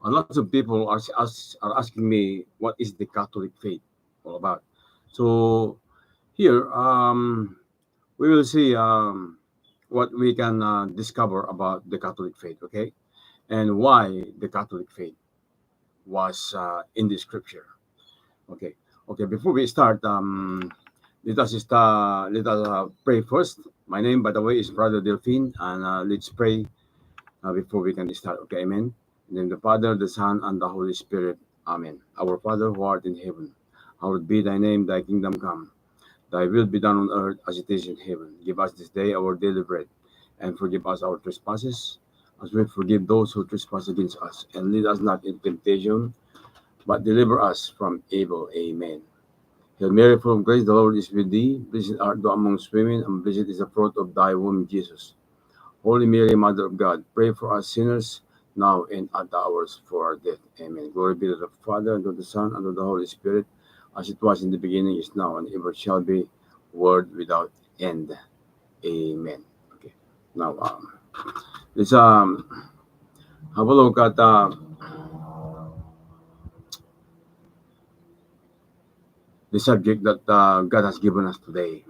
A lot of people are asking me what is the Catholic faith all about. So here, we will see what we can discover about the Catholic faith, okay, and why the Catholic faith was in the scripture. Okay, okay. Before we start, let us pray first. My name, by the way, is Brother Delphine, and let's pray before we can start. Okay, Amen. In the name of the Father, the Son, and the Holy Spirit. Amen. Our Father who art in heaven, hallowed be thy name. Thy kingdom come. Thy will be done on earth as it is in heaven. Give us this day our daily bread, and forgive us our trespasses, as we forgive those who trespass against us. And lead us not into temptation, but deliver us from evil. Amen. Hail Mary, full of grace, the Lord is with thee. Blessed art thou amongst women, and blessed is the fruit of thy womb, Jesus. Holy Mary, Mother of God, pray for us sinners, now and at the hours of our death. Amen. Glory be to the Father, and to the Son, and to the Holy Spirit, as it was in the beginning, is now, and ever shall be, word without end. Amen. Okay. Now, let's have a look at the subject that God has given us today: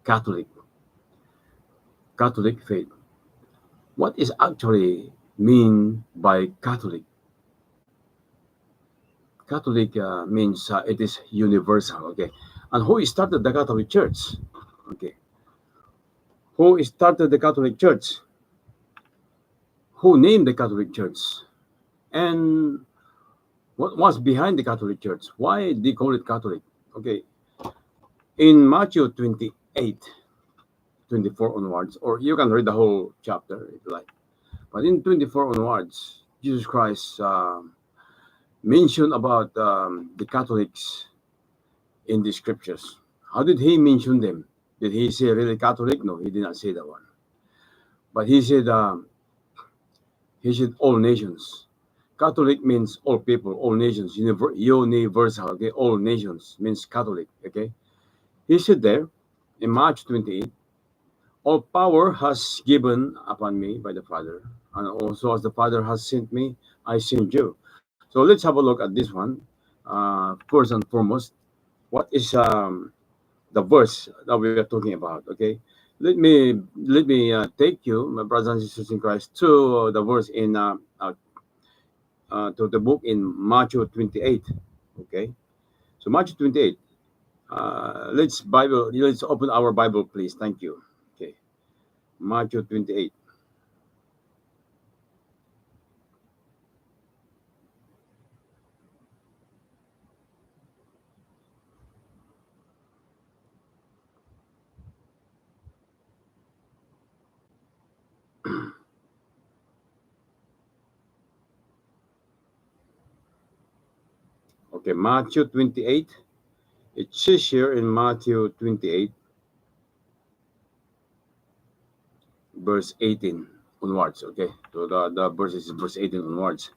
Catholic, Catholic faith. What is actually mean by Catholic? Catholic means it is universal. Okay, and who started the Catholic Church? Okay, who started the Catholic Church? Who named the Catholic Church? And what was behind the Catholic Church? Why they call it Catholic? Okay, in Matthew 28, 24 onwards, or you can read the whole chapter if you like. But in 24 onwards, Jesus Christ mentioned about the Catholics in the scriptures. How did he mention them? Did he say really Catholic? No, he did not say that one. But he said all nations. Catholic means all people, all nations, universal. Okay, all nations means Catholic. Okay, he said there in March 28, all power has given upon me by the Father, and also as the Father has sent me, I send you. So let's have a look at this one. First and foremost, what is the verse that we are talking about? Okay, let me take you, my brothers and sisters in Christ, to the verse in to the book in Matthew 28. Okay, so Matthew 28. Let's open our Bible, please. Thank you. Okay, Matthew 28. Okay, Matthew 28. It says here in Matthew 28, verse 18 onwards. Okay, so the verse is verse 18 onwards.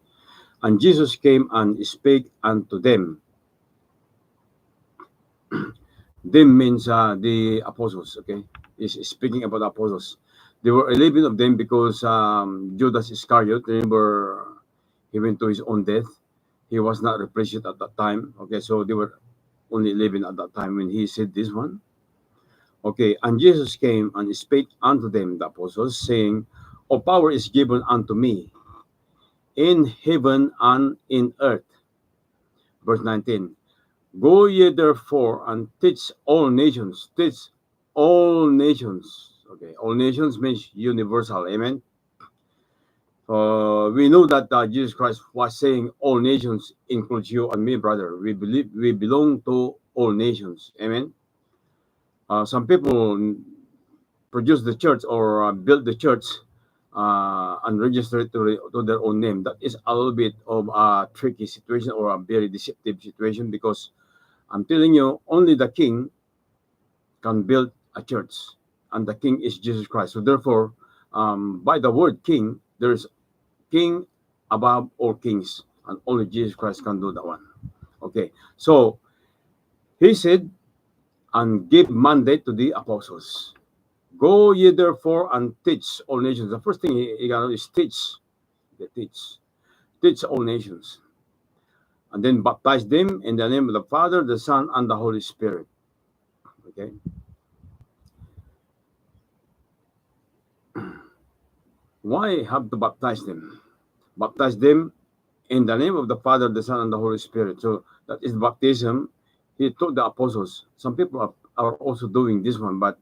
And Jesus came and spake unto them. Them means the apostles. Okay, is speaking about the apostles. There were 11 of them because Judas Iscariot, remember, he went to his own death. He was not represented at that time. Okay, so they were only 11 at that time when he said this one. Okay, and Jesus came and spake unto them, the apostles, saying, all power is given unto me in heaven and in earth. Verse 19, go ye therefore and teach all nations. Teach all nations. Okay, all nations means universal. Amen. We know that Jesus Christ was saying all nations includes you and me, brother. We believe we belong to all nations. Amen. Some people produce the church or build the church and register it to their own name. That is a little bit of a tricky situation or a very deceptive situation, because I'm telling you, only the king can build a church, and the king is Jesus Christ. So therefore, by the word king, there's king above all kings, and only Jesus Christ can do that one. Okay, so he said, and give mandate to the apostles. Go ye therefore and teach all nations. The first thing he got is teach. They teach. teach all nations, and then baptize them in the name of the Father, the Son, and the Holy Spirit. Okay. Why have to baptize them? Baptize them in the name of the Father, the Son, and the Holy Spirit. So that is baptism. He told the apostles. Some people are also doing this one, but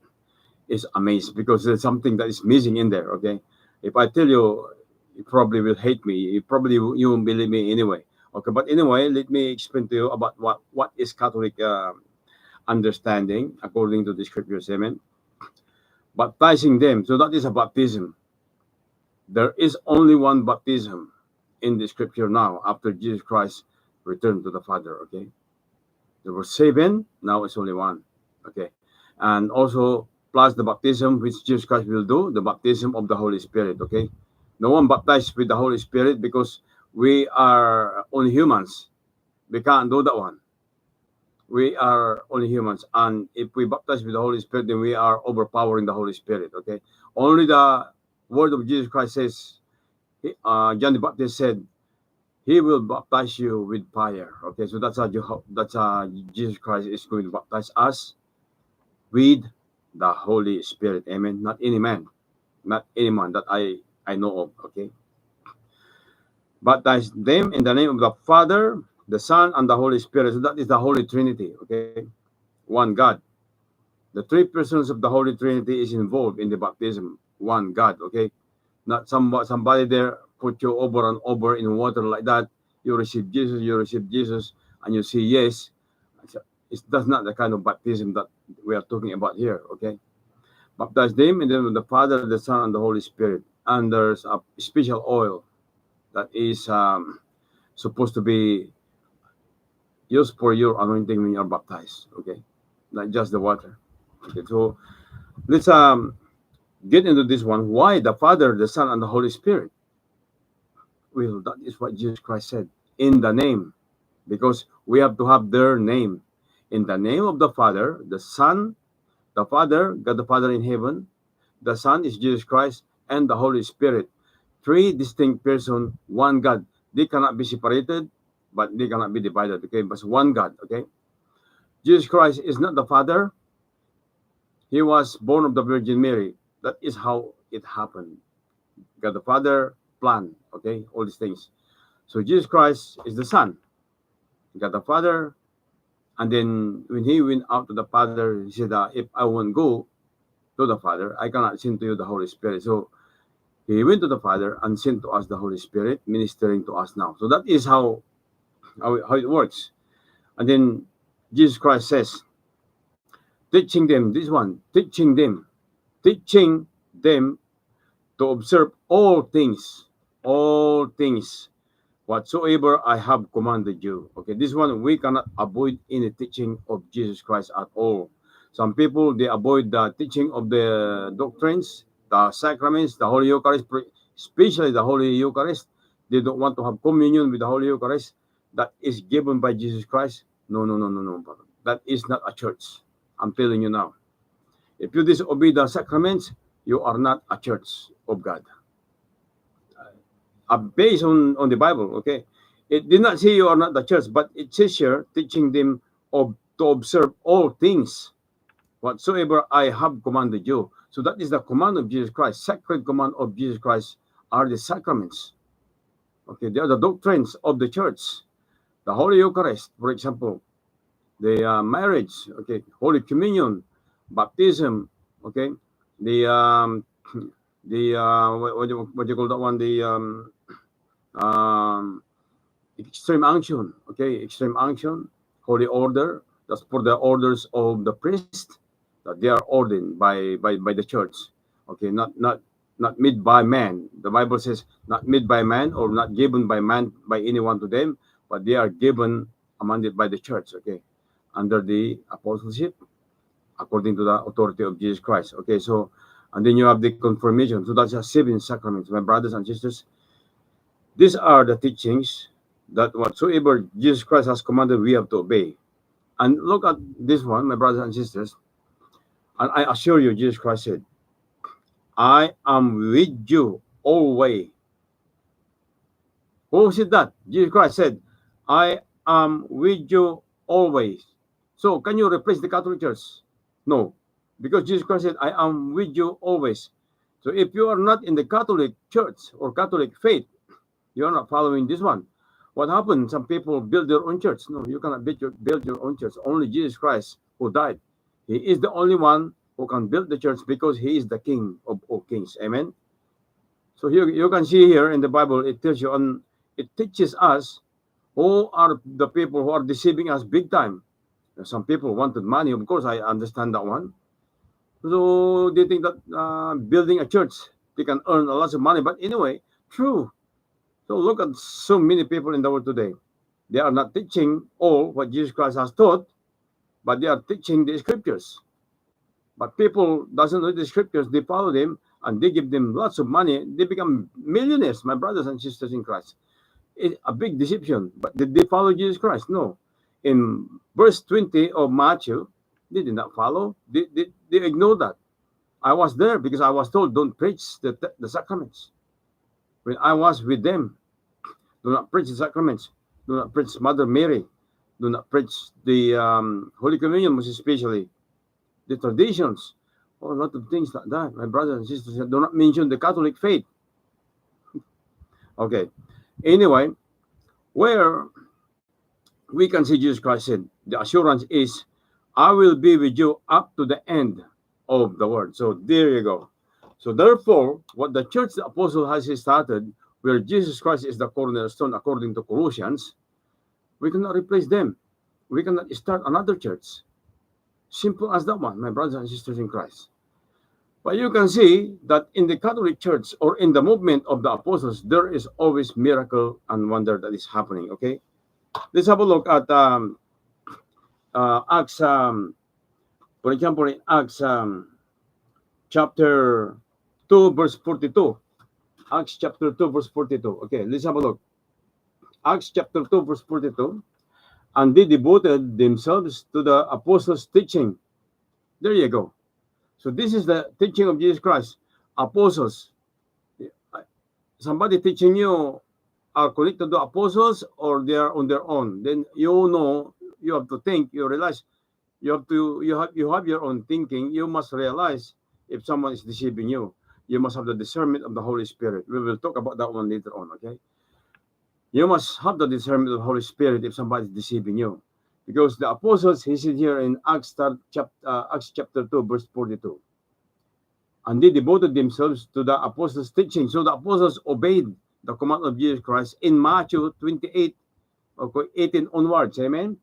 is amazed because there's something that is missing in there. Okay, if I tell you, you probably will hate me. You won't believe me anyway. Okay, but anyway, let me explain to you about what is Catholic understanding according to the scriptures. Amen. Baptizing them. So that is a baptism. There is only one baptism in the scripture now after Jesus Christ returned to the Father. Okay, there were seven. Now it's only one. Okay, and also plus the baptism which Jesus Christ will do, the baptism of the Holy Spirit. Okay, no one baptized with the Holy Spirit because we are only humans. We can't do that one. We are only humans, and if we baptize with the Holy Spirit, then we are overpowering the Holy Spirit. Okay, only the word of Jesus Christ says. John the Baptist said, "He will baptize you with fire." Okay, so that's how Jesus Christ is going to baptize us with the Holy Spirit. Amen. Not any man, not any man that I know of. Okay, baptize them in the name of the Father, the Son, and the Holy Spirit. So that is the Holy Trinity. Okay, one God. The three persons of the Holy Trinity is involved in the baptism. One God. Okay, not somebody there put you over and over in water like that. You receive Jesus, and you say yes. That's not the kind of baptism that we are talking about here. Okay, baptize them in the name of the Father, the Son, and the Holy Spirit. And there's a special oil that is supposed to be used for your anointing when you're baptized. Okay, not just the water. Okay, so let's get into this one. Why the Father, the Son, and the Holy Spirit? Well, that is what Jesus Christ said. In the name, because we have to have their name. In the name of the Father, the Son, the Father, God the Father in heaven, the Son is Jesus Christ, and the Holy Spirit. Three distinct persons, one God. They cannot be separated, but they cannot be divided. Okay, but one God. Okay, Jesus Christ is not the Father. He was born of the Virgin Mary. That is how it happened. God the Father planned. Okay, all these things. So Jesus Christ is the Son. God the Father. And then when he went out to the Father, he said, if I won't go to the Father, I cannot send to you the Holy Spirit. So he went to the Father and sent to us the Holy Spirit, ministering to us now. So that is how it works. And then Jesus Christ says, teaching them, this one, teaching them to observe all things whatsoever I have commanded you. Okay, this one we cannot avoid any teaching of Jesus Christ at all. Some people they avoid the teaching of the doctrines, the sacraments, the Holy Eucharist, especially the Holy Eucharist. They don't want to have communion with the Holy Eucharist that is given by Jesus Christ. No, no, no, no, no. That is not a church. I'm telling you now. If you disobey the sacraments, you are not a church of God. Based on the Bible, okay? It did not say you are not the church, but it says here, teaching them to observe all things whatsoever I have commanded you. So that is the command of Jesus Christ. Sacred command of Jesus Christ are the sacraments. Okay, they are the doctrines of the church. The Holy Eucharist, for example, the marriage, okay, Holy Communion, baptism, okay, the what do you call that one? The um, extreme unction, okay, extreme unction, holy order. That's for the orders of the priest that they are ordained by the church. Okay, not made by man. The Bible says not made by man or not given by man by anyone to them, but they are given commanded by the church. Okay, under the apostleship according to the authority of Jesus Christ. Okay, so and then you have the confirmation. So that's the seven sacraments, my brothers and sisters. These are the teachings that whatsoever Jesus Christ has commanded, we have to obey. And look at this one, my brothers and sisters. And I assure you, Jesus Christ said, I am with you always, Who said that? Jesus Christ said, I am with you always. So can you replace the Catholic Church? No. Because Jesus Christ said, I am with you always. So if you are not in the Catholic Church or Catholic faith, you are not following this one. What happened? Some people build their own church. No, you cannot build your own church. Only Jesus Christ who died. He is the only one who can build the church because he is the King of all kings. Amen. So you can see here in the Bible, it tells you on it teaches us who are the people who are deceiving us big time. Some people wanted money, of course, I understand that one. So they think that building a church, they can earn a lot of money. But anyway, true. So look at so many people in the world today. They are not teaching all what Jesus Christ has taught, but they are teaching the scriptures. But people doesn't know the scriptures, they follow them and they give them lots of money. They become millionaires, my brothers and sisters in Christ. It's a big deception. But did they follow Jesus Christ? No. In verse 20 of Matthew, they did not follow. They ignored that. I was there because I was told, don't preach the sacraments. When I was with them, do not preach the sacraments. Do not preach Mother Mary. Do not preach the Holy Communion, most especially the traditions. Oh, a lot of things like that. My brothers and sisters, do not mention the Catholic faith. Okay. Anyway, where we can see Jesus Christ said, the assurance is, I will be with you up to the end of the world. So there you go. So therefore, what the church, the apostle has started, where Jesus Christ is the cornerstone according to Colossians, we cannot replace them. We cannot start another church. Simple as that one, my brothers and sisters in Christ. But you can see that in the Catholic Church or in the movement of the apostles, there is always miracle and wonder that is happening. Okay, let's have a look at Acts. For example, in Acts chapter 2, verse 42. Acts chapter 2, verse 42. Okay, let's have a look. Acts chapter 2, verse 42. And they devoted themselves to the apostles' teaching. There you go. So this is the teaching of Jesus Christ. Apostles. Somebody teaching you are connected to apostles or they are on their own. Then you know, you have to think, you realize, you have your own thinking. You must realize if someone is deceiving you. You must have the discernment of the Holy Spirit. We will talk about that one later on, okay? You must have the discernment of the Holy Spirit if somebody is deceiving you. Because the apostles, he said here in Acts chapter 2, verse 42. And they devoted themselves to the apostles' teaching. So the apostles obeyed the command of Jesus Christ in Matthew 28, 18 onwards. Amen?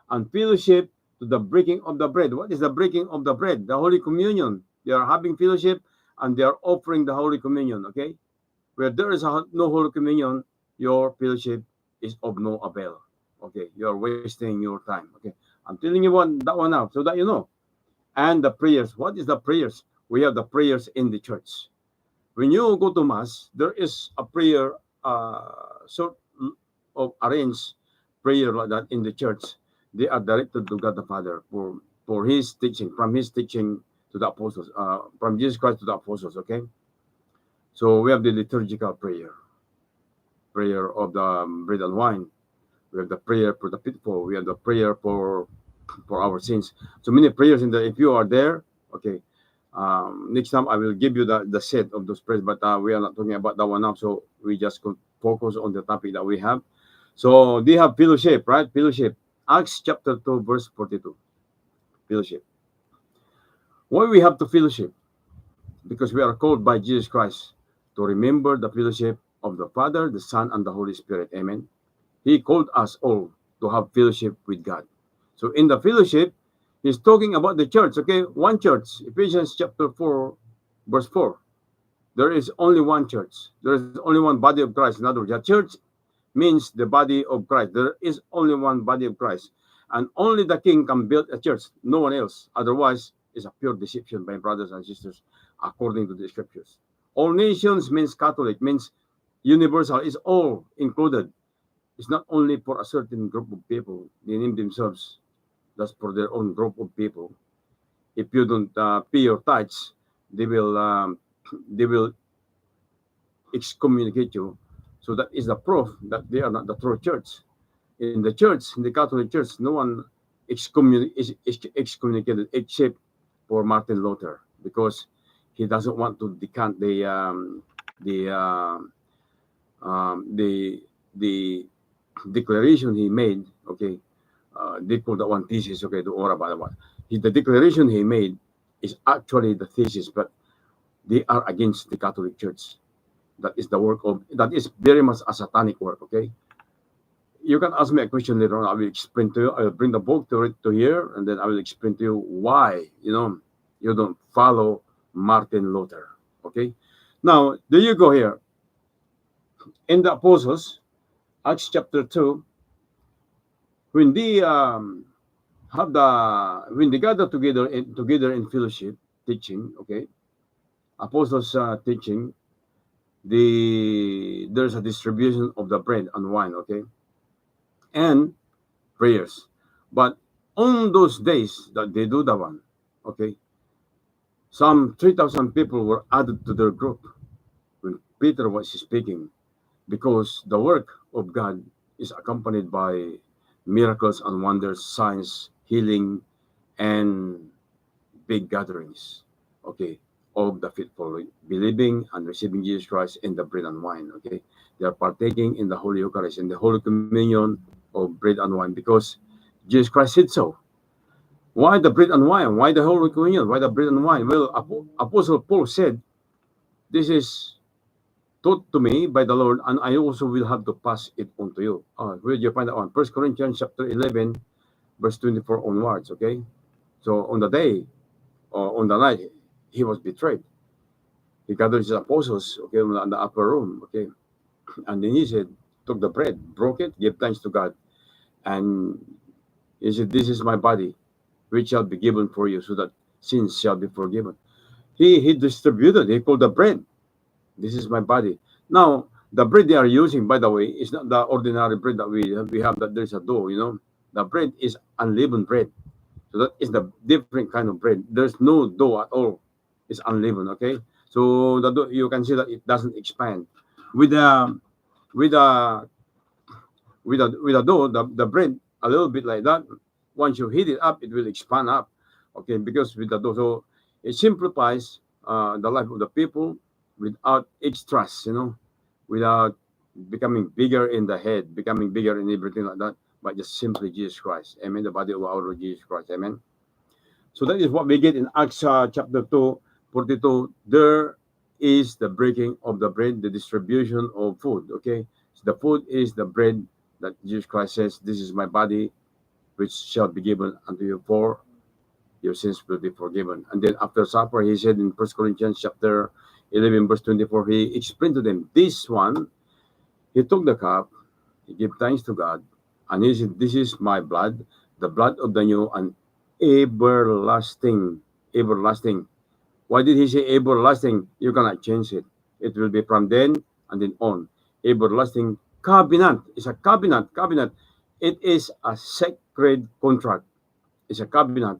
And fellowship to the breaking of the bread. What is the breaking of the bread? The Holy Communion. They are having fellowship and they are offering the Holy Communion. Okay? Where there is no Holy Communion, your fellowship is of no avail. Okay? You are wasting your time. Okay? I'm telling you that one now so that you know. And the prayers. What is the prayers? We have the prayers in the church. When you go to Mass, there is a prayer, sort of arranged prayer like that in the church. They are directed to God the Father for his teaching, from his teaching to the apostles, from Jesus Christ to the apostles, okay? So we have the liturgical prayer of the bread and wine. We have the prayer for the pitfall. We have the prayer for our sins. So many prayers in the, if you are there, okay, next time I will give you the set of those prayers, but we are not talking about that one now. So we just could focus on the topic that we have. So they have fellowship, right? Fellowship. Acts chapter 2, verse 42. Fellowship. Why we have to fellowship? Because we are called by Jesus Christ to remember the fellowship of the Father, the Son, and the Holy Spirit. Amen. He called us all to have fellowship with God. So in the fellowship, he's talking about the church, okay? One church, Ephesians chapter 4, verse 4. There is only one church. There is only one body of Christ. In other words, the church means the body of Christ. There is only one body of Christ. And only the king can build a church, no one else. Otherwise, it's a pure deception, my brothers and sisters, according to the scriptures. All nations means Catholic, means universal, is all included. It's not only for a certain group of people. They name themselves. That's for their own group of people. If you don't pay your tithes, they will excommunicate you. So that is the proof that they are not the true church. In the church, in the Catholic Church, no one is excommunicated except for Martin Luther, because he doesn't want to decant the the the declaration he made. Okay, they call that one thesis. Okay, don't worry about that one. The declaration he made is actually the thesis, but they are against the Catholic Church. That is the work of, that is very much a satanic work. Okay, you can ask me a question later on. I will explain to you. I will bring the book to read to here, and then I will explain to you why you don't follow Martin Luther. Okay, now there you go here in the Apostles, Acts chapter 2, when they have the when they gather together in fellowship teaching. Okay, Apostles teaching, there's a distribution of the bread and wine. Okay, and prayers. But on those days that they do that one, okay, some 3,000 people were added to their group when Peter was speaking, because the work of God is accompanied by miracles and wonders, signs, healing, and big gatherings, okay, of the faithful, believing and receiving Jesus Christ in the bread and wine, okay. They are partaking in the Holy Eucharist, in the Holy Communion of bread and wine, because Jesus Christ said so. Why the bread and wine? Why the Holy Communion? Why the bread and wine? Well, Apostle Paul said, this is taught to me by the Lord, and I also will have to pass it on to you. Where do you find that one? 1 Corinthians chapter 11, verse 24 onwards, okay? So on the day, or on the night, he was betrayed. He gathered his apostles, okay, in the upper room, okay? And then he said, took the bread, broke it, gave thanks to God, and he said, this is my body, which shall be given for you, so that sins shall be forgiven. He distributed, he called the bread. This is my body. Now, the bread they are using, by the way, is not the ordinary bread that we have, that there's a dough, The bread is unleavened bread. So that is the different kind of bread. There's no dough at all. It's unleavened, okay? So the dough, you can see that it doesn't expand. With the with the with the dough, the bread, a little bit like that. Once you heat it up, it will expand up, okay? Because with the dough, so it simplifies the life of the people without extras, without becoming bigger in the head, becoming bigger in everything like that, but just simply Jesus Christ. Amen. The body of our Lord Jesus Christ. Amen. So that is what we get in Acts chapter 2, 42. There is the breaking of the bread, the distribution of food. Okay. So the food is the bread that Jesus Christ says, this is my body, which shall be given unto you, for your sins will be forgiven. And then after supper, he said in 1 Corinthians chapter 11, verse 24, he explained to them, this one, he took the cup, he gave thanks to God, and he said, this is my blood, the blood of the new and everlasting. Why did he say everlasting? You cannot change it. It will be from then and then on. Everlasting covenant. It's a covenant. Covenant. It is a sacred contract. It's a covenant.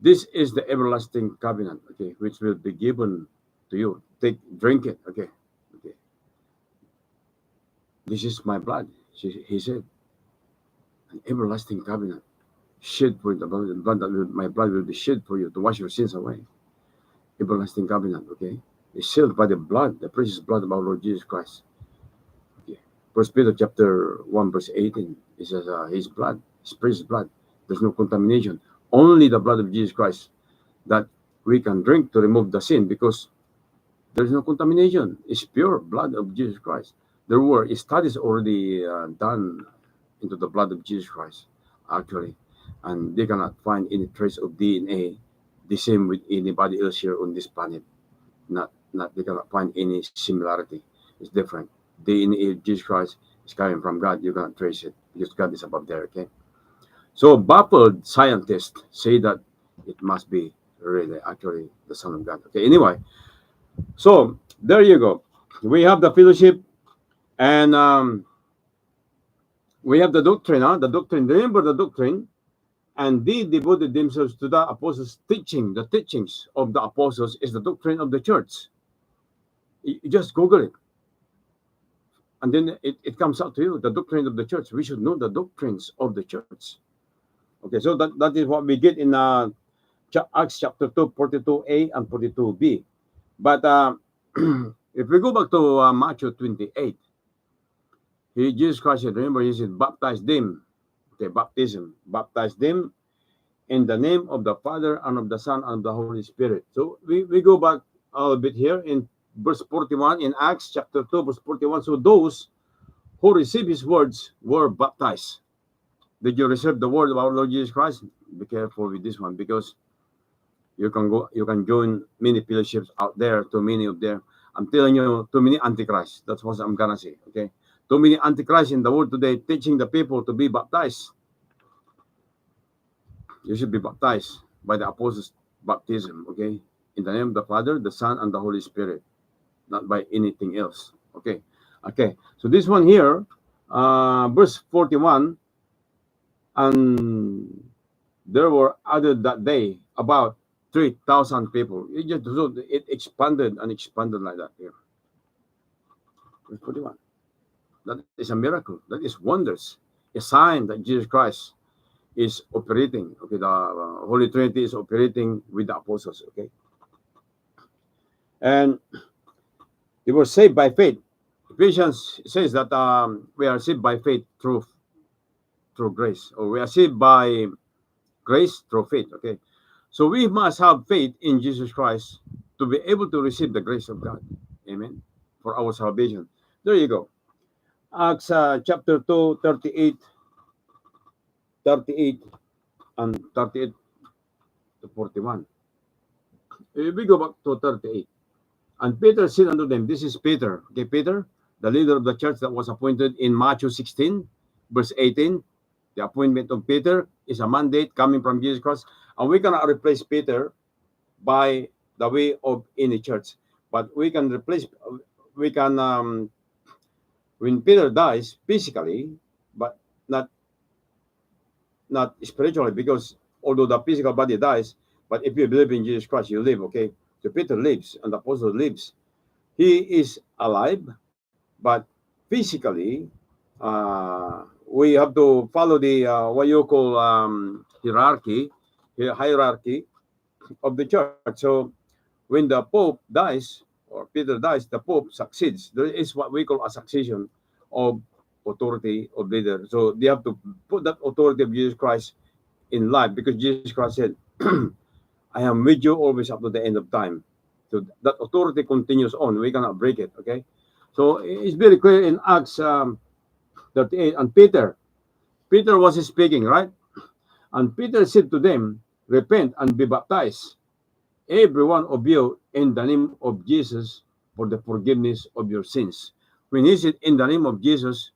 This is the everlasting covenant, okay, which will be given to you. Drink it, okay. Okay. This is my blood, he said. An everlasting covenant. Shed for the blood my blood will be shed for you to wash your sins away. Everlasting covenant, okay. It's sealed by the blood, the precious blood of our Lord Jesus Christ. Okay. First Peter chapter 1, verse 18. It says his blood, his precious blood. There's no contamination. Only the blood of Jesus Christ that we can drink to remove the sin, because there's no contamination. It's pure blood of Jesus Christ. There were studies already done into the blood of Jesus Christ, actually, and they cannot find any trace of DNA the same with anybody else here on this planet. Not they cannot find any similarity. It's different. DNA of Jesus Christ is coming from God. You cannot trace it because God is above there. Okay. So baffled scientists say that it must be really actually the Son of God. Okay. Anyway, so there you go. We have the fellowship, and we have the doctrine. The doctrine. Remember the doctrine. And they devoted themselves to the apostles' teaching. The teachings of the apostles is the doctrine of the church. You just Google it. And then it comes out to you, the doctrine of the church. We should know the doctrines of the church. Okay, so that is what we get in Acts chapter 2, 42a and 42b. But if we go back to Matthew 28, Jesus Christ said, remember, he said, baptize them. Okay, baptism. Baptize them in the name of the Father and of the Son and of the Holy Spirit. So we go back a little bit here in verse 41 in Acts chapter 2, verse 41. So those who received his words were baptized. Did you receive the word of our Lord Jesus Christ? Be careful with this one, because you can join many fellowships out there, too many of them. I'm telling you, too many antichrists. That's what I'm gonna say. Okay, too many antichrists in the world today teaching the people to be baptized. You should be baptized by the apostles' baptism. Okay, in the name of the Father, the Son, and the Holy Spirit, not by anything else. Okay, okay. So this one here, verse 41, and there were added that day about 3,000 people. It expanded and expanded like that here. Verse 41. That is a miracle. That is wonders. A sign that Jesus Christ is operating. Okay, the Holy Trinity is operating with the apostles. Okay, and they were saved by faith. Ephesians says that we are saved by faith through grace, or we are saved by grace through faith. Okay, so we must have faith in Jesus Christ to be able to receive the grace of God. Amen. For our salvation. There you go. Acts chapter 2, 38 and 38 to 41. We go back to 38. And Peter said unto them, this is Peter. Okay, Peter, the leader of the church that was appointed in Matthew 16, verse 18. The appointment of Peter is a mandate coming from Jesus Christ. And we cannot replace Peter by the way of any church. But we can when Peter dies physically, but not spiritually, because although the physical body dies, but if you believe in Jesus Christ, you live, okay? So Peter lives, and the apostle lives. He is alive, but physically, we have to follow the what you call hierarchy of the church. So when the Pope dies, or Peter dies, the Pope succeeds. There is what we call a succession of authority of leader. So they have to put that authority of Jesus Christ in life, because Jesus Christ said, I am with you always up to the end of time. So that authority continues on. We cannot break it, okay? So it's very clear in Acts 38. And Peter was speaking, right? And Peter said to them, repent and be baptized, every one of you, in the name of Jesus, for the forgiveness of your sins. When he said in the name of Jesus,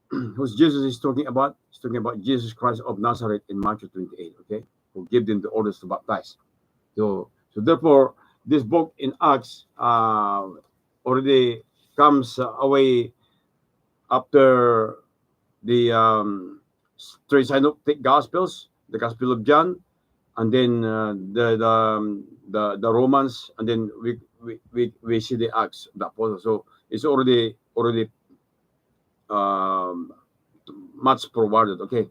who's Jesus is talking about? He's talking about Jesus Christ of Nazareth in Matthew 28, okay? Who gave them the orders to baptize. So therefore, this book in Acts already comes away after the three synoptic gospels, the Gospel of John, and then the Romans, and then we see the Acts of the Apostles. So it's already much forwarded. Okay,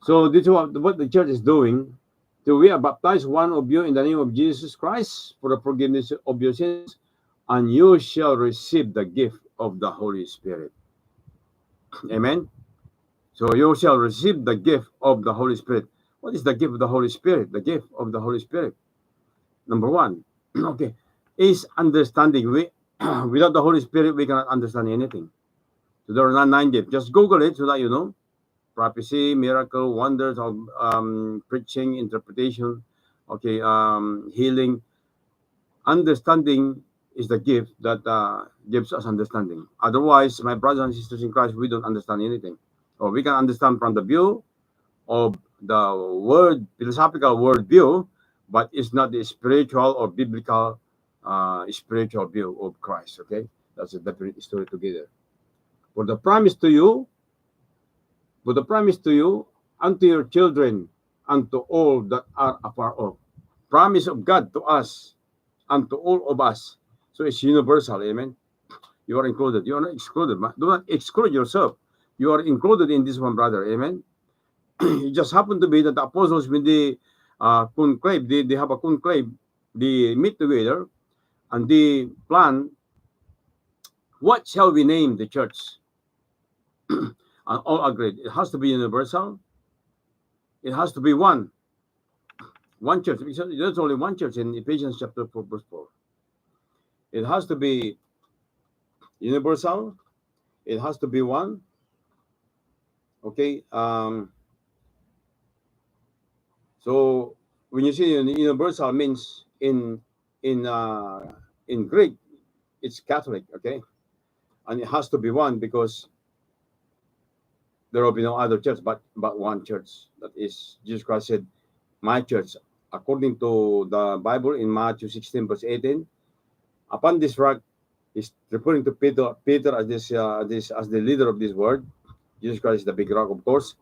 so this is what the church is doing. So we are baptized, one of you, in the name of Jesus Christ for the forgiveness of your sins, and you shall receive the gift of the Holy Spirit. Amen. So you shall receive the gift of the Holy Spirit. What is the gift of the Holy Spirit? The gift of the Holy Spirit, number one, okay, is understanding. Without the Holy Spirit, we cannot understand anything. So there are not 9 gifts. Just Google it so that you know. Prophecy, miracle, wonders of preaching, interpretation, okay, healing. Understanding is the gift that gives us understanding. Otherwise, my brothers and sisters in Christ, we don't understand anything. Or we can understand from the view of the philosophical world view, but it's not the spiritual or biblical spiritual view of Christ. Okay, that's a different story together. For the promise to you, unto your children, and to all that are afar off. Promise of God to us and to all of us. So it's universal, amen. You are included. You are not excluded. Do not exclude yourself. You are included in this one, brother. Amen. It just happened to be that the apostles, when they conclave, they have a conclave, they meet together and they plan, what shall we name the church? And all agreed. It has to be universal. It has to be one church. There's only one church in Ephesians chapter 4, verse 4. It has to be universal. It has to be one. Okay. So when you see universal means in Greek, it's Catholic. Okay, and it has to be one because there will be no other church but one church. That is, Jesus Christ said, "My church," according to the Bible in Matthew 16 verse 18. Upon this rock, is referring to Peter. Peter as this as the leader of this word. Jesus Christ is the big rock, of course.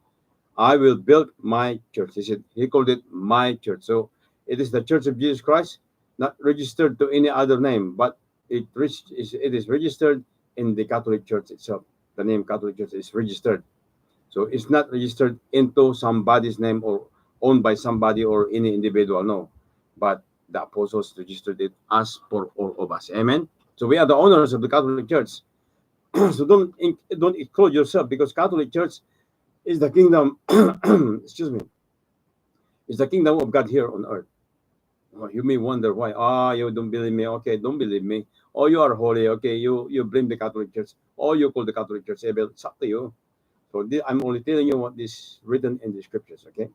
I will build my church. He called it my church. So it is the church of Jesus Christ, not registered to any other name, but it is registered in the Catholic Church itself. The name Catholic Church is registered. So it's not registered into somebody's name or owned by somebody or any individual, no. But the apostles registered it as for all of us. Amen. So we are the owners of the Catholic Church. So don't exclude yourself, because Catholic Church is the kingdom. Excuse me. It's the kingdom of God here on earth. You may wonder why. You don't believe me. Okay, don't believe me. Oh, you are holy. Okay, you blame the Catholic Church. Oh, you call the Catholic Church evil. It's up to you. So I'm only telling you what is written in the scriptures. Okay.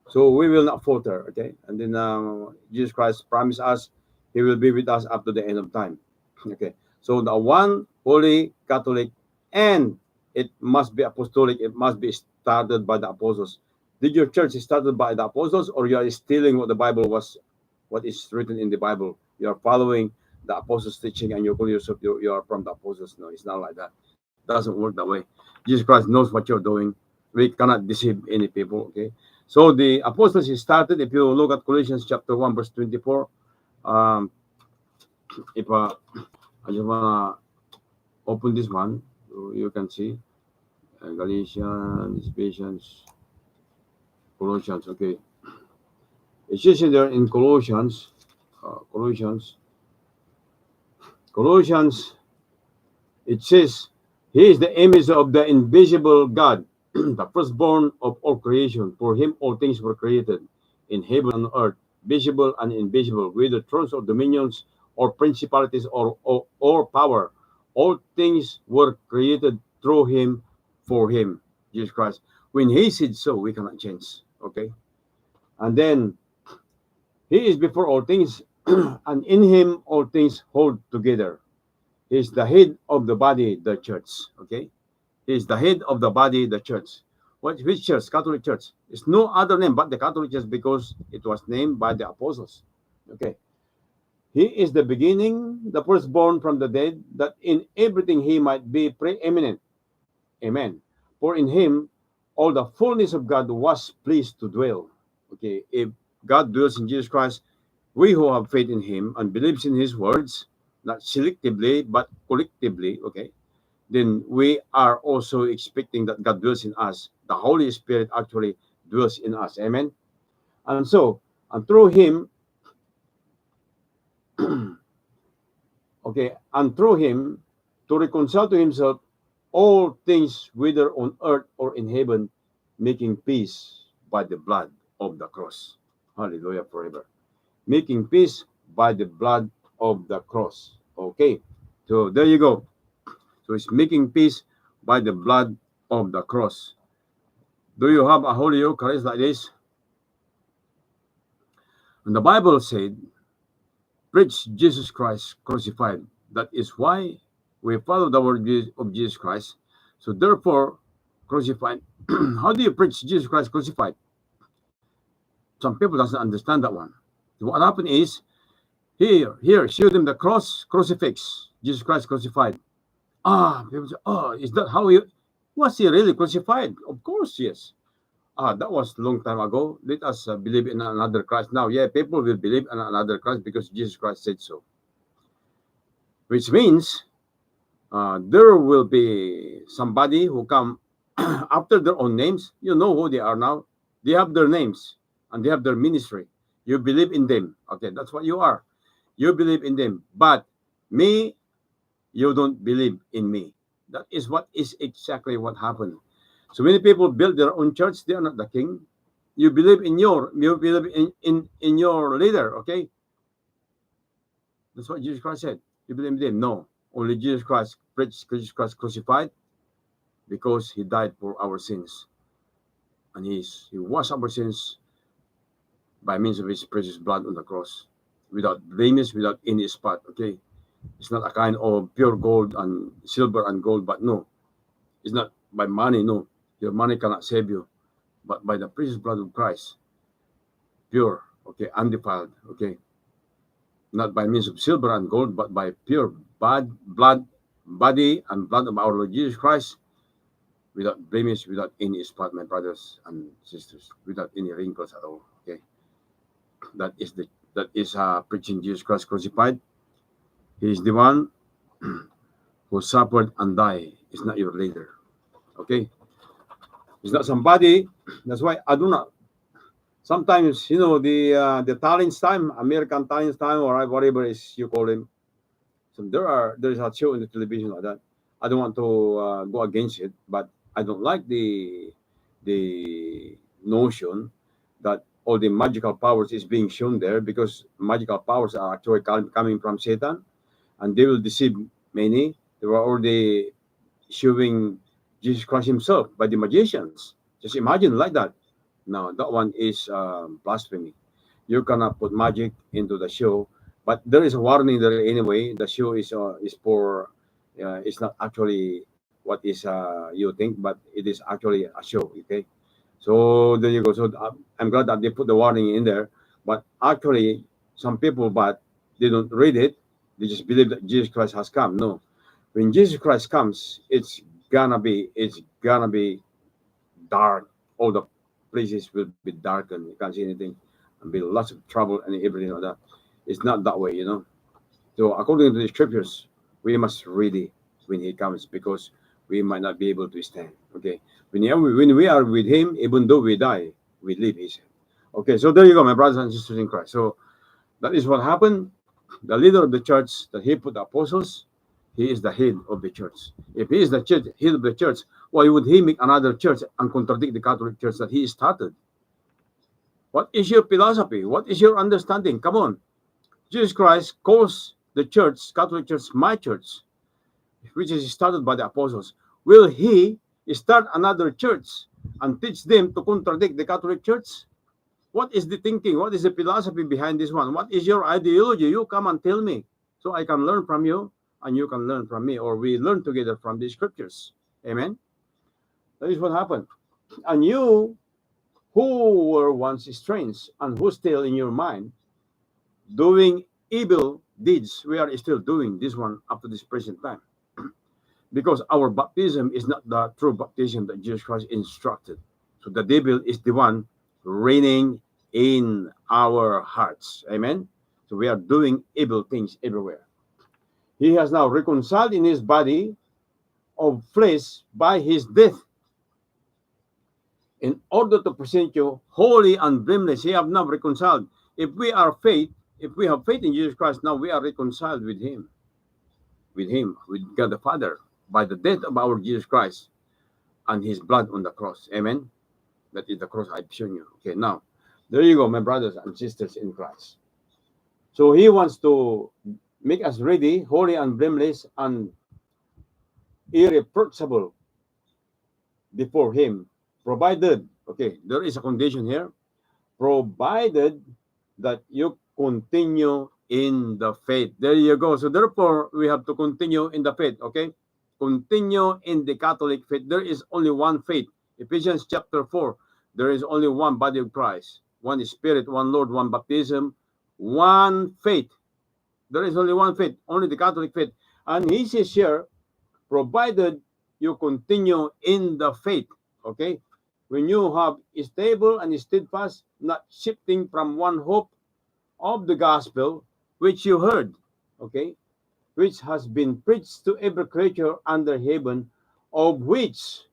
So we will not falter. Okay. And then Jesus Christ promised us He will be with us up to the end of time. Okay. So the one holy Catholic, and it must be apostolic. It must be started by the apostles. Did your church started by the apostles, or you are stealing what the Bible was, what is written in the Bible? You are following the apostles' teaching, and you call yourself you are from the apostles. No, it's not like that. It doesn't work that way. Jesus Christ knows what you're doing. We cannot deceive any people. Okay. So the apostles started. If you look at Colossians chapter 1 verse 24, um, if I just wanna open this one, so you can see Galatians, Ephesians, Colossians. Okay, it's just in there in Colossians, Colossians. It says, "He is the image of the invisible God, the firstborn of all creation. For him all things were created, in heaven and earth, visible and invisible, whether thrones or dominions or principalities or power. All things were created through him, for him." Jesus Christ. When he said so, we cannot change. Okay? And then, he is before all things, and in him all things hold together. He is the head of the body, the church. Okay? He is the head of the body, the church. Which church? Catholic Church. It's no other name but the Catholic Church, because it was named by the apostles. Okay. He is the beginning, the firstborn from the dead, that in everything he might be preeminent. Amen. For in him all the fullness of God was pleased to dwell. Okay. If God dwells in Jesus Christ, we who have faith in him and believes in his words, not selectively but collectively, okay, then we are also expecting that God dwells in us. The Holy Spirit actually dwells in us. Amen. And so, and through him, okay, and through him, to reconcile to himself all things, whether on earth or in heaven, making peace by the blood of the cross. Hallelujah forever. Making peace by the blood of the cross. Okay. So there you go. So it's making peace by the blood of the cross. Do you have a Holy Eucharist like this? And the Bible said, "Preach Jesus Christ crucified." That is why we follow the word of Jesus Christ. So therefore, crucified. How do you preach Jesus Christ crucified? Some people doesn't understand that one. So what happened is, here, show them the cross, crucifix, Jesus Christ crucified. People say, is that how he was? He really crucified? Of course, yes. That was a long time ago. Let us believe in another Christ. Now, yeah, people will believe in another Christ because Jesus Christ said so. Which means there will be somebody who come after their own names. You know who they are now. They have their names and they have their ministry. You believe in them. Okay, that's what you are. You believe in them. But me, you don't believe in me. That is what is exactly what happened. So many people build their own church. They are not the king. You believe in your leader. Okay, that's what Jesus Christ said. You believe in them. No, only Jesus Christ preached Jesus Christ crucified because he died for our sins, and he washed our sins by means of his precious blood on the cross, without blemish, without any spot. Okay, it's not a kind of pure gold and silver and gold, but no, it's not by money. No, your money cannot save you, but by the precious blood of Christ, pure, okay, undefiled, okay, not by means of silver and gold, but by pure blood, body and blood of our Lord Jesus Christ, without blemish, without any spot, my brothers and sisters, without any wrinkles at all. Okay, that is preaching Jesus Christ crucified. He is the one who suffered and died. It's not your leader. Okay, it's not somebody. That's why I do not. Sometimes the talents time, American talents time, or whatever is you call them. So there's a show in the television like that. I don't want to go against it, but I don't like the notion that all the magical powers is being shown there, because magical powers are actually coming from Satan, and they will deceive many. They were already showing Jesus Christ himself by the magicians. Just imagine like that. No, that one is blasphemy. You cannot put magic into the show, but there is a warning there anyway. The show is for it's not actually what is you think, but it is actually a show. Okay, so there you go. So I'm glad that they put the warning in there. But actually, some people, but they don't read it. They just believe that Jesus Christ has come. No, when Jesus Christ comes, it's gonna be dark. All the places will be darkened. You can't see anything, and be lots of trouble and everything like that. It's not that way, you know. So according to the scriptures, we must ready when he comes, because we might not be able to stand. Okay, when we are with him, even though we die, we live. He said. Okay, so there you go, my brothers and sisters in Christ. So that is what happened. The leader of the church that he put the apostles, he is the head of the church. If he is the head of the church, why would he make another church and contradict the Catholic Church that he started? What is your philosophy? What is your understanding? Come on. Jesus Christ calls the church, Catholic Church, my church, which is started by the apostles. Will he start another church and teach them to contradict the Catholic Church? What is the thinking? What is the philosophy behind this one? What is your ideology? You come and tell me, so I can learn from you and you can learn from me, or we learn together from the scriptures. Amen. That is what happened. And you who were once strange and who still in your mind doing evil deeds, we are still doing this one up to this present time. Because our baptism is not the true baptism that Jesus Christ instructed. So the devil is the one reigning in our hearts. Amen. So we are doing evil things everywhere. He has now reconciled in his body of flesh by his death, in order to present you holy and blameless. He have now reconciled. If we have faith in Jesus Christ, now we are reconciled with God the Father, by the death of our Jesus Christ and his blood on the cross. Amen. That is the cross I've shown you. Okay, now there you go, my brothers and sisters in Christ. So he wants to make us ready, holy and blameless and irreproachable before him, provided, okay, there is a condition here, provided that you continue in the faith. There you go. So therefore, we have to continue in the faith, okay? Continue in the Catholic faith. There is only one faith. Ephesians chapter 4, there is only one body of Christ, one Spirit, one Lord, one baptism, one faith. There is only one faith, only the Catholic faith. And he says here, provided you continue in the faith, okay? When you have stable and steadfast, not shifting from one hope of the gospel which you heard, okay? which has been preached to every creature under heaven, of which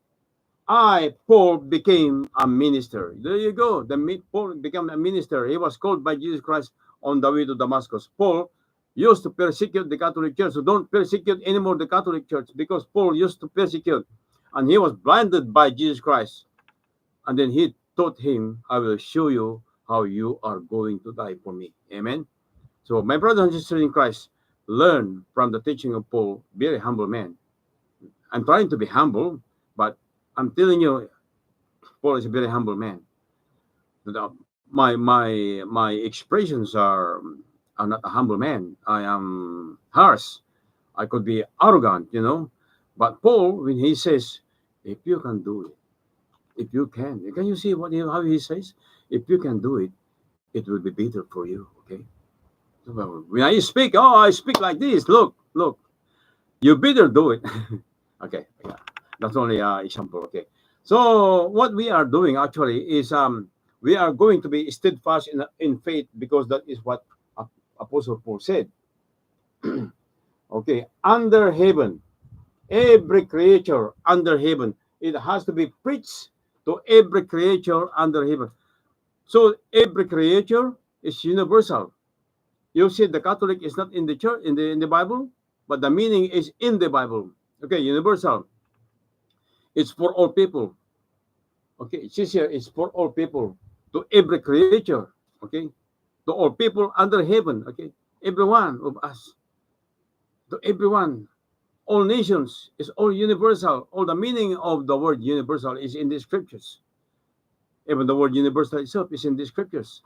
I, Paul, became a minister. There you go. Paul became a minister. He was called by Jesus Christ on the way to Damascus. Paul used to persecute the Catholic Church. So don't persecute anymore the Catholic Church, because Paul used to persecute. And he was blinded by Jesus Christ. And then he taught him, I will show you how you are going to die for me. Amen. So my brothers and sisters in Christ, learn from the teaching of Paul, very humble man. I'm trying to be humble, but I'm telling you, Paul is a very humble man. My expressions are not a humble man. I am harsh. I could be arrogant, But Paul, when he says, if you can do it, if you can you see how he says? If you can do it, it will be better for you. Okay. Well, when I speak, I speak like this. Look. You better do it. Okay. Yeah. That's only an example. Okay. So what we are doing actually is we are going to be steadfast in faith, because that is what Apostle Paul said. Okay. Under heaven, every creature under heaven, it has to be preached to every creature under heaven. So every creature is universal. You see, the Catholic is not in the church in the Bible, but the meaning is in the Bible. Okay, universal. It's for all people. Okay, it says here it's for all people, to every creature. Okay, to all people under heaven. Okay, every one of us, to everyone, all nations, is all universal. All the meaning of the word universal is in the scriptures. Even the word universal itself is in the scriptures.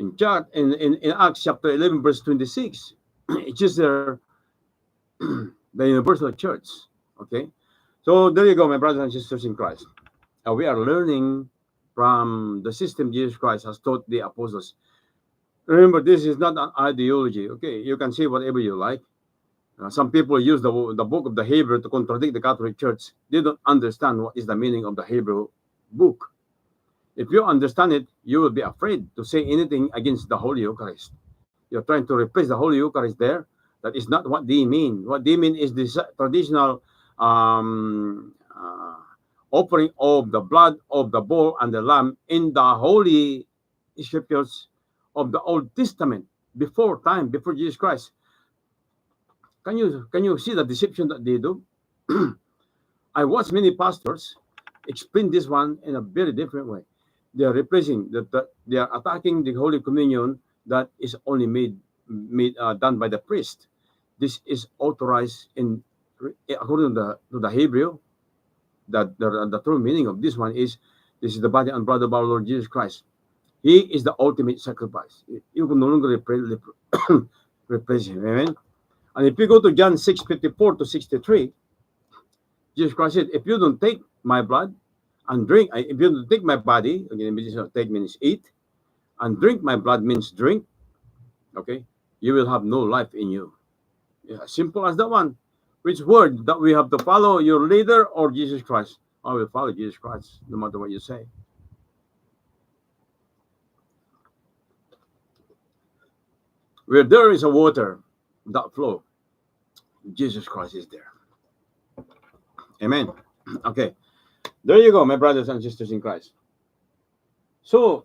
In Acts chapter 11, verse 26, it's just the universal church. Okay, so there you go, my brothers and sisters in Christ. We are learning from the system Jesus Christ has taught the apostles. Remember, this is not an ideology. Okay, you can say whatever you like. Some people use the book of the Hebrew to contradict the Catholic Church. They don't understand what is the meaning of the Hebrew book. If you understand it, you will be afraid to say anything against the Holy Eucharist. You're trying to replace the Holy Eucharist there. That is not what they mean. What they mean is this traditional offering of the blood of the bull and the lamb in the Holy Scriptures of the Old Testament, before Jesus Christ. Can you see the deception that they do? I watch many pastors explain this one in a very different way. They are replacing they are attacking the Holy Communion that is only done by the priest. This is authorized according to the Hebrew. That the true meaning of this one is, this is the body and blood of our Lord Jesus Christ. He is the ultimate sacrifice. You can no longer replace him. Amen. And if you go to John 6:54 to 63, Jesus Christ said, if you don't take my blood and drink, if you don't take my body, again, take means eat, and drink my blood means drink, okay, you will have no life in you. Yeah, simple as that one. Which word that we have to follow, your leader or Jesus Christ? I will follow Jesus Christ, no matter what you say. Where there is a water that flow, Jesus Christ is there. Amen. Okay. There you go, my brothers and sisters in Christ. So,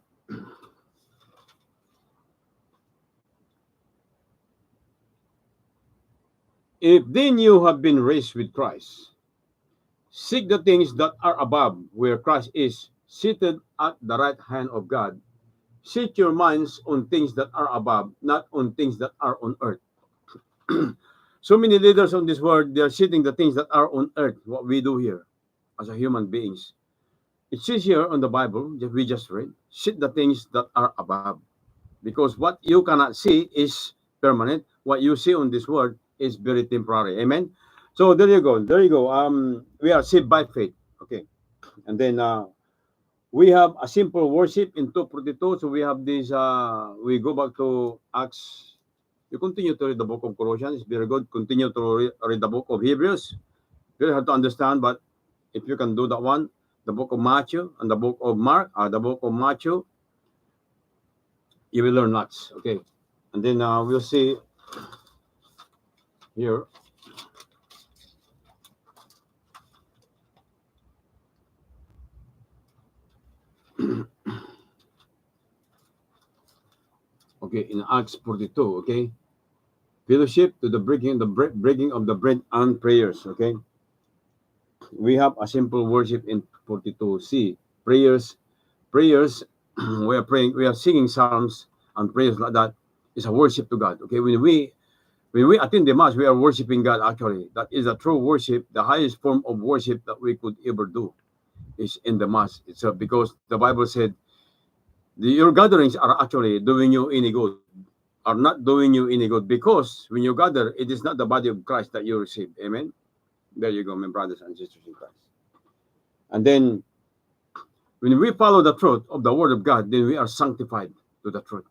if then you have been raised with Christ, seek the things that are above, where Christ is seated at the right hand of God. Set your minds on things that are above, not on things that are on earth. So many leaders on this world, they are seeking the things that are on earth, what we do here as a human beings. It says here on the Bible that we just read, seek the things that are above. Because what you cannot see is permanent. What you see on this world is very temporary. Amen. So there you go. There you go. We are saved by faith. Okay. And then we have a simple worship in 2:42. So we have this, we go back to Acts. You continue to read the book of Colossians. It's very good. Continue to read the book of Hebrews. Very hard to understand, but if you can do that one, the book of Matthew and the book of Mark, the book of Matthew, you will learn lots. Okay. And then we'll see here. Okay, in Acts 42, okay? Fellowship to the breaking of the bread and prayers, okay? We have a simple worship in 42c. Prayers, we are praying, we are singing psalms and prayers like that is a worship to God, okay? When we attend the mass, we are worshiping God actually. That is a true worship, the highest form of worship that we could ever do is in the mass itself, because the Bible said your gatherings are actually doing you any good, are not doing you any good, because when you gather, it is not the body of Christ that you receive. Amen. There you go, my brothers and sisters in Christ. And then when we follow the truth of the word of God, then we are sanctified to the truth.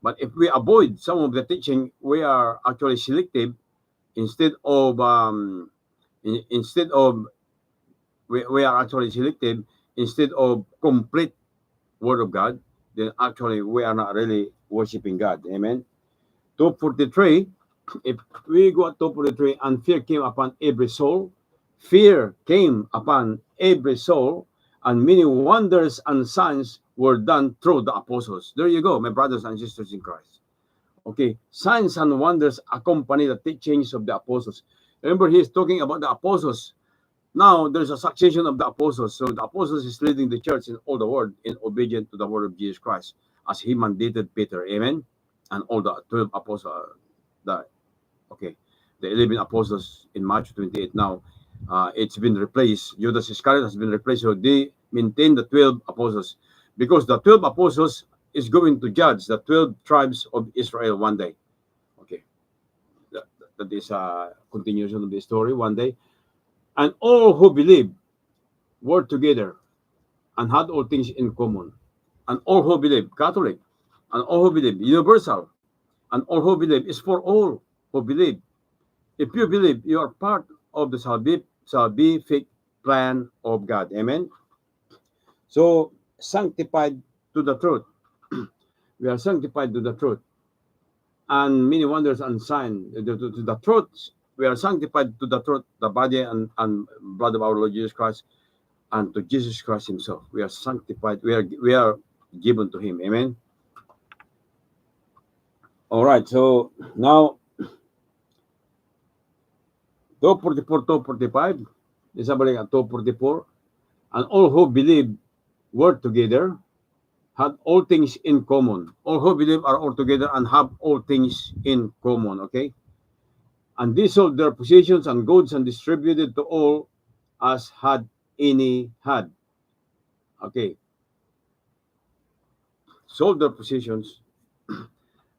But if we avoid some of the teaching, we are actually selective instead of instead of we are actually selective instead of complete word of God, then actually we are not really worshiping God. Amen. 243, if we go at 243, and fear came upon every soul, fear came upon every soul, and many wonders and signs were done through the apostles. There you go, my brothers and sisters in Christ. Okay, signs and wonders accompany the teachings of the apostles. Remember, he's talking about the apostles. Now, there's a succession of the apostles. So the apostles is leading the church in all the world in obedience to the word of Jesus Christ, as he mandated Peter. Amen. And all the 12 apostles, the okay, the 11 apostles in Matthew 28. Now, it's been replaced. Judas Iscariot has been replaced. So they maintain the 12 apostles, because the 12 apostles is going to judge the 12 tribes of Israel one day. Okay, that is a continuation of the story one day. And all who believe were together and had all things in common. And all who believe, Catholic, and all who believe, universal, and all who believe is for all who believe. If you believe, you are part of the salvific plan of God. Amen. So, sanctified to the truth. We are sanctified to the truth. And many wonders and signs to the truth. We are sanctified to the truth, the body and blood of our Lord Jesus Christ, and to Jesus Christ himself. We are sanctified. We are given to him. Amen. All right. So now 244, 245. Isa balik at 244. And all who believe were together, had all things in common. All who believe are all together and have all things in common. Okay. And they sold their possessions and goods and distributed to all as had any had. Okay. Sold their possessions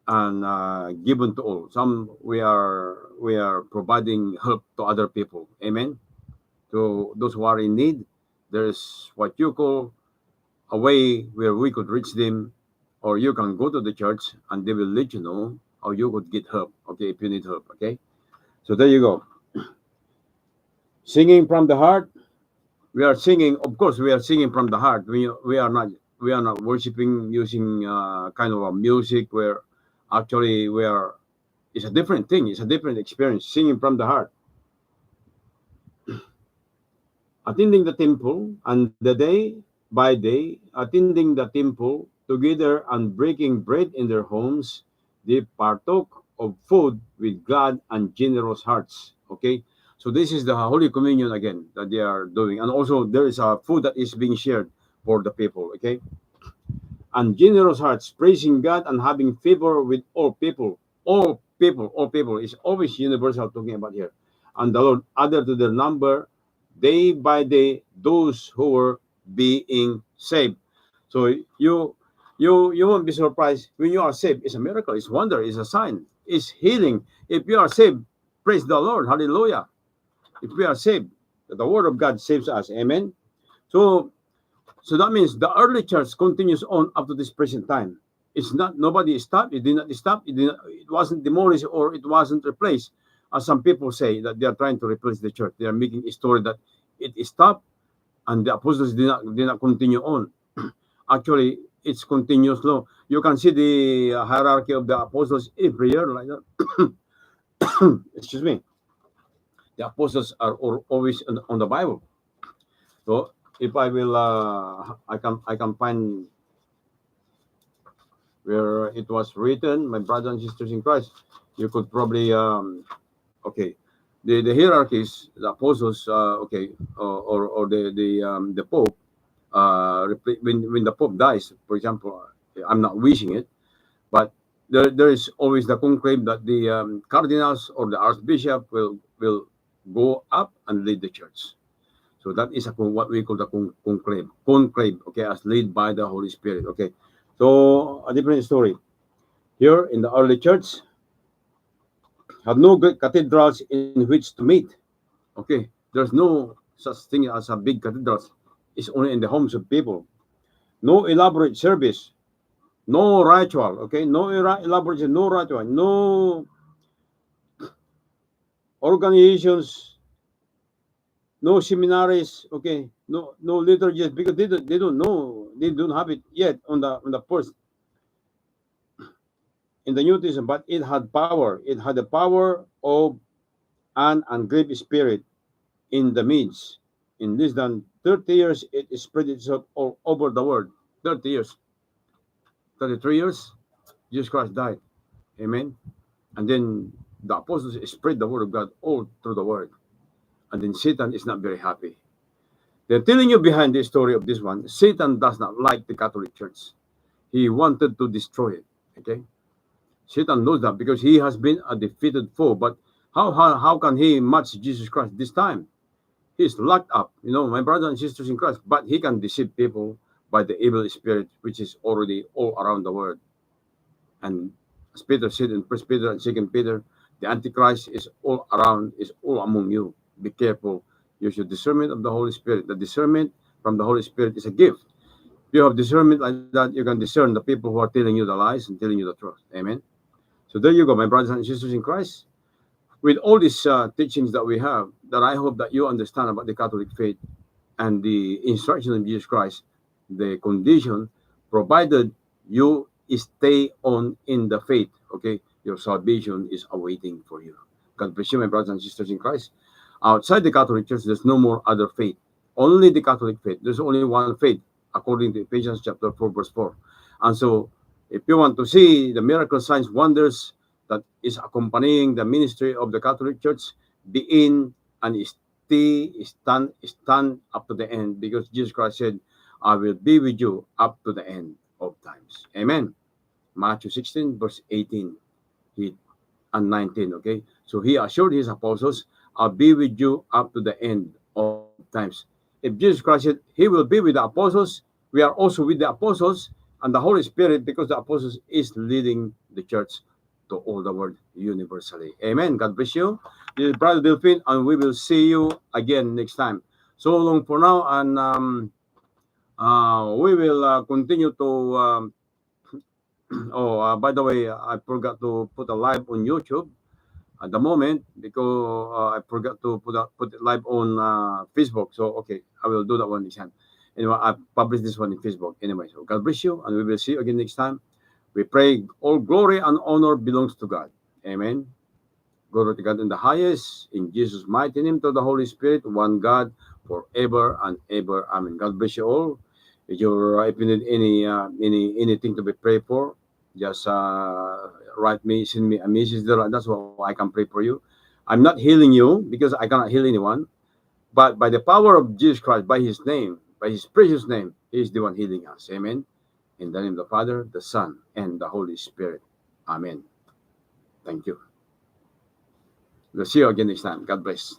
and given to all. Some we are providing help to other people. Amen. To those who are in need, there's what you call a way where we could reach them, or you can go to the church and they will let you know how you could get help. Okay, if you need help. Okay, so there you go. Singing from the heart. We are singing. Of course, we are singing from the heart. We are not worshiping using kind of a music where actually we are. It's a different thing. It's a different experience. Singing from the heart. Attending the temple, and the day by day, attending the temple together and breaking bread in their homes, they partook of food with glad and generous hearts. Okay, so this is the Holy Communion again that they are doing, and also there is a food that is being shared for the people. Okay, and generous hearts, praising God and having favor with all people. All people is always universal talking about here. And the Lord added to their number day by day those who were being saved. So you won't be surprised when you are saved. It's a miracle, it's wonder, it's a sign, it's healing. If you are saved, praise the Lord, hallelujah. If we are saved, the word of God saves us. Amen. So that means the early church continues on up to this present time. It's not nobody stopped. It did not stop. It wasn't demolished or it wasn't replaced, as some people say that they are trying to replace the church. They are making a story that it stopped and the apostles did not continue on. Actually, it's continuous law. You can see the hierarchy of the apostles every year like that. Excuse me. The apostles are always on the Bible. So if I will, I can find where it was written, my brothers and sisters in Christ. You could probably okay, the hierarchies, the apostles, okay, or the Pope. When the Pope dies, for example, I'm not wishing it, but there is always the conclave that the cardinals or the archbishop will go up and lead the church. So that is what we call the conclave. Conclave, okay, as led by the Holy Spirit. Okay, so a different story. Here in the early church, have no great cathedrals in which to meet. Okay, there's no such thing as a big cathedrals. It's only in the homes of people. No elaborate service, no ritual. Okay, no elaborate, no ritual, no organizations, no seminaries. Okay, no liturgies because they don't know, they don't have it yet on the first in the New Testament. But it had power. It had the power of an ungrieved spirit in the midst. In less than 30 years, it spread itself all over the world. 30 years, 33 years, Jesus Christ died. Amen. And then the apostles spread the word of God all through the world. And then Satan is not very happy. They're telling you behind the story of this one, Satan does not like the Catholic Church. He wanted to destroy it. Okay? Satan knows that because he has been a defeated foe. But how can he match Jesus Christ this time? He's locked up, my brothers and sisters in Christ, but he can deceive people by the evil spirit, which is already all around the world. And as Peter said in First Peter and Second Peter, the Antichrist is all around, is all among you. Be careful. Use your discernment of the Holy Spirit. The discernment from the Holy Spirit is a gift. If you have discernment like that, you can discern the people who are telling you the lies and telling you the truth. Amen. So there you go, my brothers and sisters in Christ. With all these teachings that we have, that I hope that you understand about the Catholic faith and the instruction of Jesus Christ, the condition, provided you stay on in the faith, okay, your salvation is awaiting for you. God bless you, my brothers and sisters in Christ. Outside the Catholic Church, there's no more other faith. Only the Catholic faith. There's only one faith, according to Ephesians chapter 4, verse 4. And so, if you want to see the miracle signs, wonders that is accompanying the ministry of the Catholic Church, be in and stand up to the end, because Jesus Christ said, I will be with you up to the end of times. Amen. Matthew 16, verse 18 and 19. Okay. So he assured his apostles, I'll be with you up to the end of times. If Jesus Christ said he will be with the apostles, we are also with the apostles and the Holy Spirit, because the apostles is leading the church to all the world universally. Amen. God bless you. This is Brother Delphine, and we will see you again next time. So long for now, and we will continue to. By the way, I forgot to put a live on YouTube at the moment, because I forgot to put it live on Facebook. So okay, I will do that one next time. Anyway, I published this one in Facebook. Anyway, so God bless you, and we will see you again next time. We pray all glory and honor belongs to God. Amen. Glory to God in the highest. In Jesus' mighty name, to the Holy Spirit, one God, forever and ever. Amen. God bless you all. If you need anything to be prayed for, just write me, send me a message there. That's what I can pray for you. I'm not healing you because I cannot heal anyone, but by the power of Jesus Christ, by His name, by His precious name, He is the one healing us. Amen. In the name of the Father, the Son, and the Holy Spirit. Amen. Thank you. We'll see you again next time. God bless.